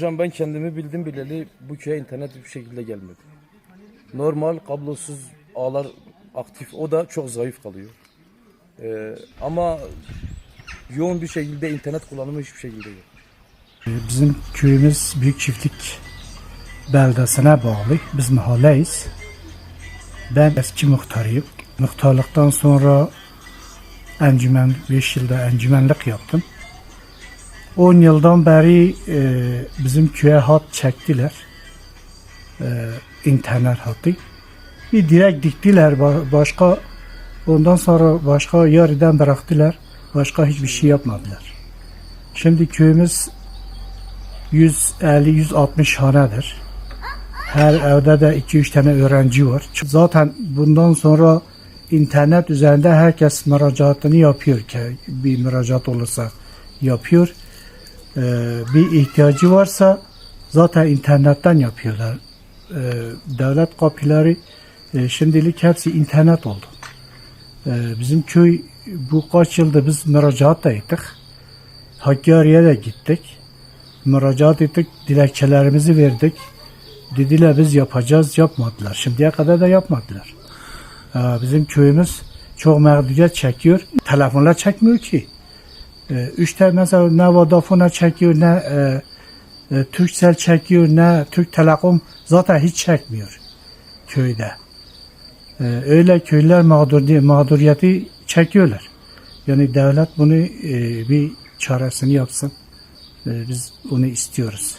Hocam ben kendimi bildim bileli bu köye internet bir şekilde gelmedi. Normal kablosuz ağlar aktif, o da çok zayıf kalıyor. Ama yoğun bir şekilde internet kullanımı hiçbir şekilde yok. Bizim köyümüz Büyük Çiftlik beldesine bağlı. Biz mahalleyiz. Ben eski muhtarıyım. Muhtarlıktan sonra 5 yılda encümenlik yaptım. 10 yıldan beri bizim köye hat çektiler. İnternet hattı. Bir direkt diktiler. Ondan sonra başka yarıdan bıraktılar. Başka hiçbir şey yapmadılar. Şimdi köyümüz 150-160 hanedir. Her evde de 2-3 tane öğrenci var. Zaten bundan sonra internet üzerinde herkes müracaatını yapıyor ki bir müracaat olursa yapıyor. Bir ihtiyacı varsa zaten internetten yapıyorlar. Devlet kapıları şimdilik hepsi internet oldu. Bizim köy bu kaç yılda biz müracaat da ettik. Hakkari'ye de gittik. Müracaat ettik, dilekçelerimizi verdik. Dediler biz yapacağız, yapmadılar. Şimdiye kadar da yapmadılar. Bizim köyümüz çok mağduriyet çekiyor. Telefonla çekmiyor ki. 3 tane mesela ne Vodafone çekiyor, ne Turkcell çekiyor, ne Türk Telekom zaten hiç çekmiyor köyde. Öyle köyler mağduriyeti çekiyorlar. Yani devlet bunu bir çaresini yapsın. Biz bunu istiyoruz.